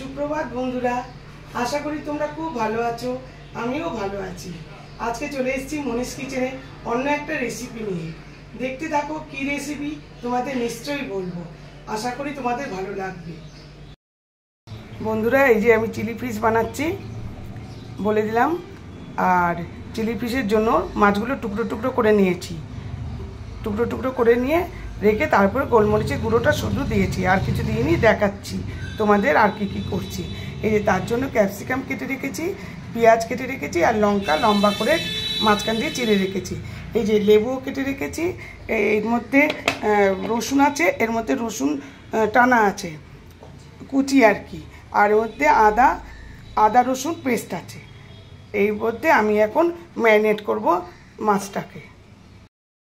সুপ্রভাত বন্ধুরা, আশা করি তোমরা খুব ভালো আছো। আমিও ভালো আছি। আজকে চলে এসেছি মনীষ কিচেনে অন্য একটা রেসিপি নিয়ে। দেখতে থাকো কি রেসিপি, তোমাদের নিশ্চয়ই বলবো। আশা করি তোমাদের ভালো লাগবে। বন্ধুরা, এই যে আমি চিলি ফিশ বানাচ্ছি বলে দিলাম। আর চিলি ফিশের জন্য মাছগুলো টুকরো টুকরো করে নিয়েছি। টুকরো টুকরো করে নিয়ে রেখে তারপরে গোলমরিচের গুঁড়োটা শুধু দিয়েছি, আর কিছু দিইনি। দেখাচ্ছি তোমাদের আর কি করছি। এই যে তার জন্য ক্যাপসিকাম কেটে রেখেছি, পেঁয়াজ কেটে রেখেছি, আর লঙ্কা লম্বা করে মাঝখান দিয়ে চিড়ে রেখেছি। এই যে লেবুও কেটে রেখেছি। এর মধ্যে রসুন আছে, এর মধ্যে রসুন টানা আছে কুচি আর কি। আর এর মধ্যে আদা রসুন পেস্ট আছে। এই মধ্যে আমি এখন ম্যারিনেট করব মাছটাকে।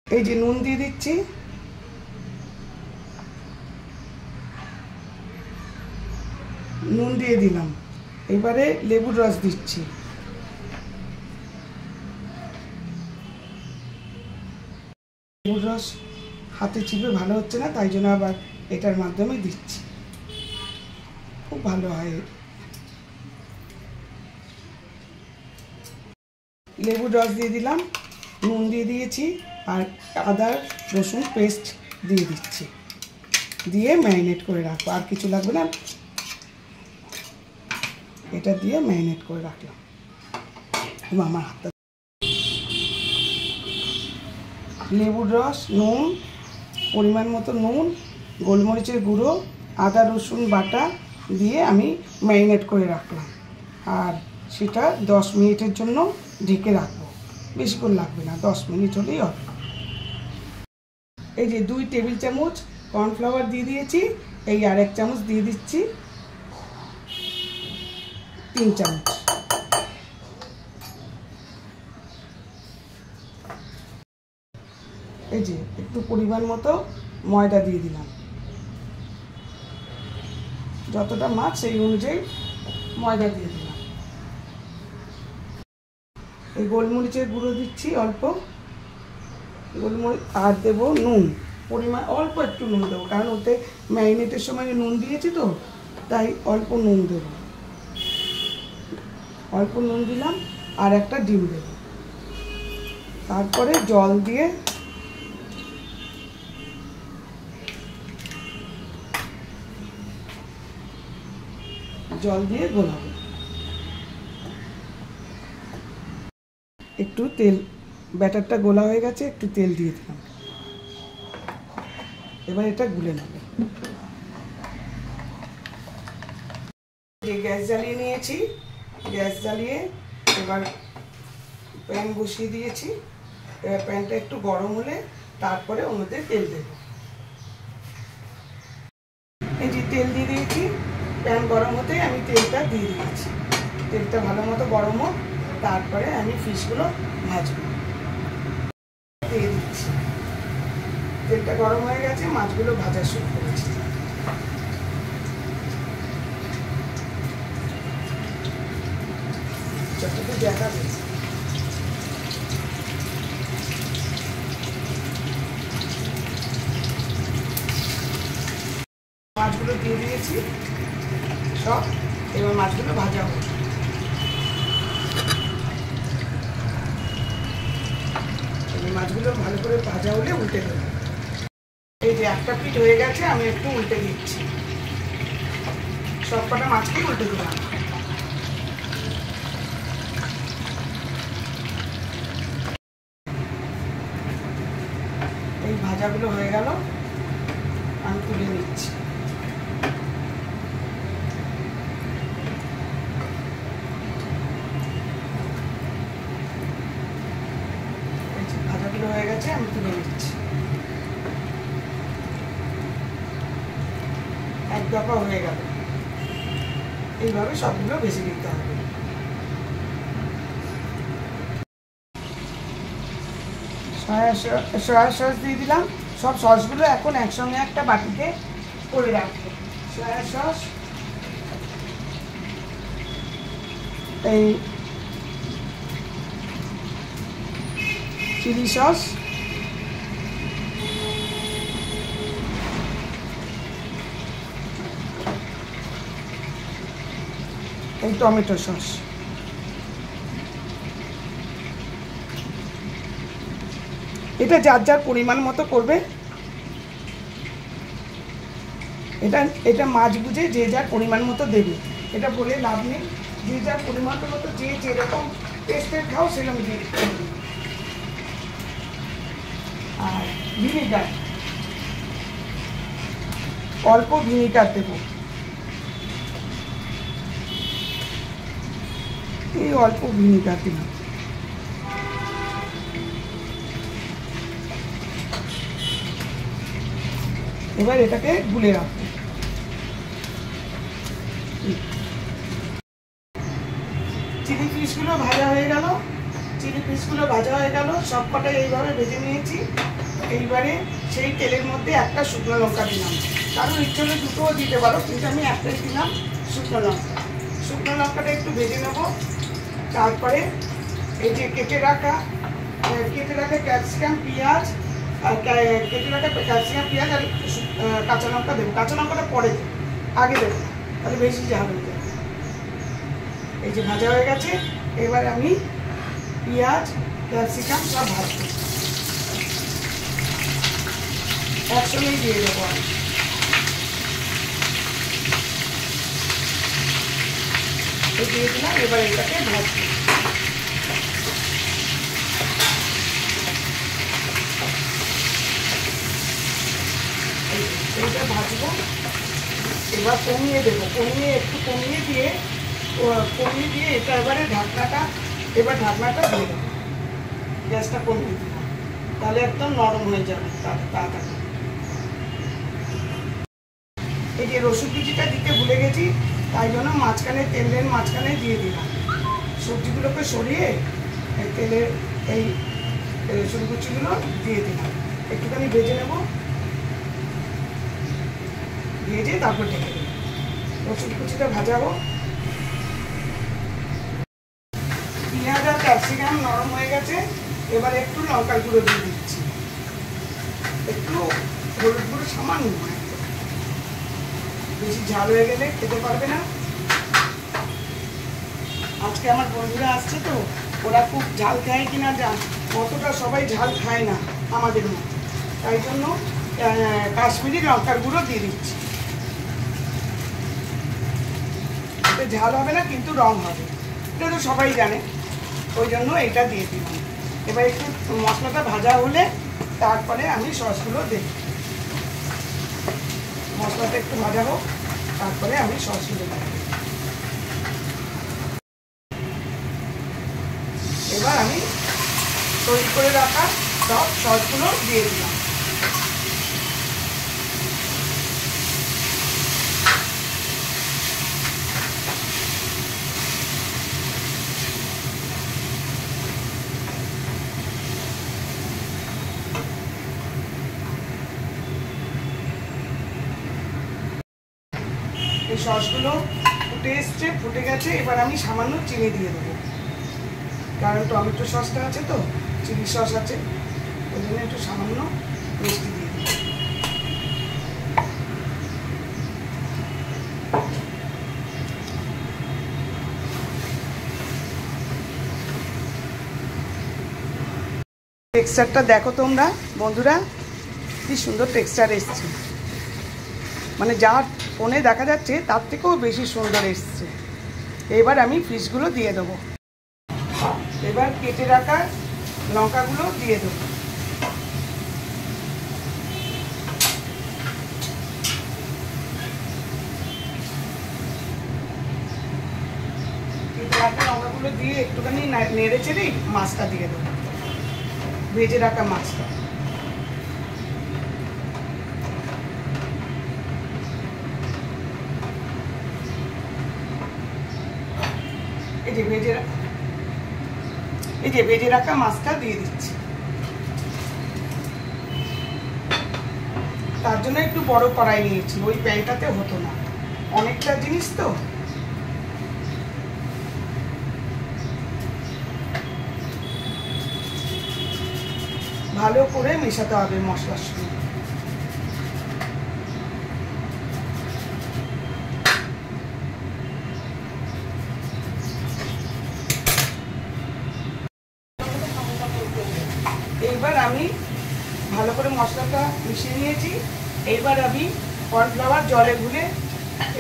এই যে নুন দিয়ে দিচ্ছি, নুন দিয়ে দিলাম। এবারে লেবুর রস দিচ্ছি। লেবুর রস হাতে চিপে ভালো হচ্ছে না, তাই জন্য আবার এটার মাধ্যমে দিচ্ছি। খুব ভালো হয়। লেবুর রস দিয়ে দিলাম, নুন দিয়ে দিয়েছি, আর আদা রসুন পেস্ট দিয়ে দিচ্ছি। দিয়ে ম্যারিনেট করে রাখবো, আর কিছু লাগবে না। এটা দিয়ে ম্যারিনেট করে রাখলাম। আমার হাতটা লেবুর রস, নুন, পরিমাণ মতো নুন, গোলমরিচের গুঁড়ো, আদা রসুন বাটা দিয়ে আমি ম্যারিনেট করে রাখলাম। আর সেটা 10 মিনিটের জন্য ঢেকে রাখবো। বেশিক্ষণ লাগবে না, 10 মিনিট হলেই হবে। এই যে 2 টেবিল চামচ কর্নফ্লাওয়ার দিয়ে দিয়েছি। এই আর 1 চামচ দিয়ে দিচ্ছি, 3 চামচ। এই যে একটু পরিমাণ মতো ময়দা দিয়ে দিলাম। যতটা মাছ সেই অনুযায়ী ময়দা দিয়ে দিলাম। এই গোলমরিচের গুঁড়ো দিচ্ছি অল্প, গোলমরিচ। আর দেবো নুন, পরিমাণ অল্প একটু নুন দেবো, কারণ ওতে ম্যারিনেটের সময় নুন দিয়েছি তো, তাই অল্প নুন দেবো। অল্প নুন দিলাম, আর একটা ডিম দেব। তারপরে জল দিয়ে গোলাবো। একটু তেল, ব্যাটারটা গোলা হয়ে গেছে, একটু তেল দিয়ে দিলাম। এবার এটা গুলে নেব। যে গ্যাস জ্বালিয়ে নিয়েছি, গ্যাস জ্বালিয়ে এবার প্যান বসিয়ে দিয়েছি। এবার প্যানটা একটু গরম হলে তারপরে ওর মধ্যে তেল দেব। এই যে তেল দিয়ে দিয়েছি, প্যান গরম হতে আমি তেলটা দিয়ে দিয়েছি। তেলটা ভালো মতো গরম হোক, তারপরে আমি ফিশগুলো ভাজবো। দিয়ে দিচ্ছি। তেলটা গরম হয়ে গেছে, মাছগুলো ভাজা শুরু করেছি। যতটুকু দেখা যাচ্ছে মাছগুলো দিয়ে দিয়েছি সব। এবার মাছগুলো ভাজা হোক। মাছগুলো ভালো করে ভাজা হলে উল্টে দেবো। এই যে একটা পিঠ হয়ে গেছে, আমি একটু উল্টে দিচ্ছি। সব কটা মাছকে উল্টে দিলাম। এই ভাজাগুলো হয়ে গেল, আমি তুলে নিচ্ছি। ভাজাগুলো হয়ে গেছে, আমি তুলে নিচ্ছি। এক দফা হয়ে গেল। এইভাবে সবগুলো ভেজে দিতে হবে। সয়া সস দিয়ে দিলাম। সব সসগুলো এখন একসঙ্গে একটা বাটিতে করে রাখবো। সয়া সস, এই চিলি সস, এই টমেটো সস। এটা যার যার পরিমাণ মতো করবে। এটা মাছ বুঝে যে যার পরিমাণ মতো দেবে, এটা বলে লাভ নেই। যে যার পরিমাণ মতো যে যেরকম টেস্টের খাও সেরকম দিয়ে দিতে হবে। আর ভিনিগার, অল্প ভিনিগার দেবো, এই অল্প ভিনিগার দিলাম। এবার এটাকে গুলে রাখবো। চিলি ফিশগুলো ভাজা হয়ে গেল, সব কটাই এইভাবে ভেজে নিয়েছি। এইবারে সেই তেলের মধ্যে একটা শুকনো লঙ্কা দিলাম, কারণ ইচ্ছে হলে দুটোও দিতে পারো, কিন্তু আমি একটাই দিলাম শুকনো লঙ্কা। শুকনো লঙ্কাটা একটু ভেজে নেব। তারপরে এই যে কেটে রাখা ক্যাপসিকাম, পেঁয়াজ আর পেঁয়াজ আর কাঁচা লঙ্কা দেবো। কাঁচা লঙ্কাটা পরে দেবো, আগে দেবো না, তাহলে বেশি ঝাল হয়ে যাবে। এই যে ভাজা হয়ে গেছে, এবার আমি পেঁয়াজ ক্যাপসিকাম সব ভাজবো, একসঙ্গেই দিয়ে দেবো আমি। দিয়ে দিলাম, এবার এটাকে ভাজবো। এইটা ভাজবো, এবার কমিয়ে দেবো, একটু কমিয়ে দিয়ে এটা এবারে ঢাকনাটা দিয়ে দেবো। গ্যাসটা কমিয়ে দিলাম, তাহলে একদম নরম হয়ে যাবে তাড়াতাড়ি। এই যে রসুন কুচিটা দিতে ভুলে গেছি, তাই জন্য তেলের মাঝখানে দিয়ে দিলাম। সবজিগুলোকে সরিয়ে তেলের এই রসুন কুচিগুলো দিয়ে দিলাম, একটুখানি ভেজে নেব, ভেজে তারপর ঢেকে দেবো। রসুন কুচিটা ভাজাবো। পেঁয়াজ আর ক্যাপসিকাম নরম হয়ে গেছে, এবার একটু লঙ্কার গুঁড়ো দিয়ে দিচ্ছি, একটু হলুদ গুঁড়ো সামান্য, বেশি ঝাল হয়ে গেলে খেতে পারবে না। আজকে আমার বন্ধুরা আসছে তো, ওরা খুব ঝাল খায় কিনা অতটা সবাই ঝাল খায় না আমাদের মতো, তাই জন্য কাশ্মীরি লঙ্কার গুঁড়ো দিয়ে দিচ্ছি। এতে ঝাল হবে না, কিন্তু রং হবে, এটা তো সবাই জানে, ওই জন্য এটা দিয়ে দিলাম। এবার একটু মশলাটা ভাজা হলে তারপরে আমি সসগুলো দেব। মশলাটা একটু ভাজা হোক, তারপরে আমি সসগুলো দেব। এবার আমি তৈরি করে রাখা সব সসগুলো দিয়ে দিলাম। এই সসগুলো ফুটে গেছে, এবার আমি সামান্য চিনি দিয়ে দেবো, কারণ টমেটো সসটা আছে তো, চিলি সস আছে, ওই জন্য একটু সামান্য মিষ্টি দিয়ে দেবো। টেক্সচারটা দেখো তোমরা বন্ধুরা, কি সুন্দর টেক্সচার এসছে, মানে যা ফোনে দেখা যাচ্ছে তার থেকেও বেশি সুন্দর এসছে। এবার আমি ফিশগুলো দিয়ে দেবো, এবার কেটে রাখা লঙ্কাগুলো দিয়ে দেবো। কেটে রাখা লঙ্কাগুলো দিয়ে একটুখানি নেড়ে চেড়ে মাছটা দিয়ে দেবো, ভেজে রাখা মাছটা। এই যে ভেজে রাখা মাছটা দিয়ে দিচ্ছি। তার জন্য একটু বড় কড়াই নিয়েছি, ওই প্যানটাতে হতো না, অনেকটা জিনিস তো। ভালো করে মেশাতে হবে মশলার সঙ্গে। আমি ভালো করে মশলাটা মিশিয়ে নিয়েছি। এবার আমি কর্নফ্লাওয়ার জলে গুলে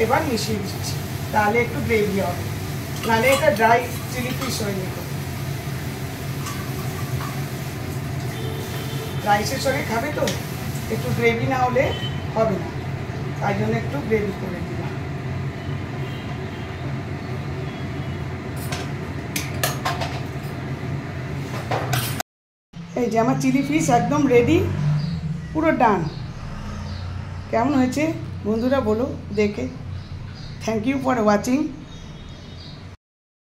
এবার মিশিয়ে দিচ্ছি, তাহলে একটু গ্রেভি হবে, নাহলে এটা ড্রাই চিলি ফিশ হয়ে যেত। রাইসের সঙ্গে খাবে তো, একটু গ্রেভি না হলে হবে না, তাই জন্য একটু গ্রেভি করে দিলাম। এই যে আমার চিলি ফিশ একদম রেডি, পুরো ডান। কেমন হয়েছে বন্ধুরা বলো দেখে। Thank you for watching.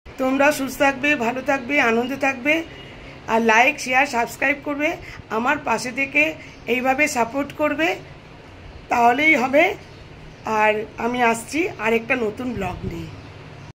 তোমরা সুস্থ থাকবে, ভালো থাকবে, আনন্দে থাকবে, আর লাইক শেয়ার সাবস্ক্রাইব করবে, আমার পাশে থেকে এইভাবে সাপোর্ট করবে, তাহলেই হবে। আর আমি আসছি আরেকটা নতুন ব্লগ নিয়ে।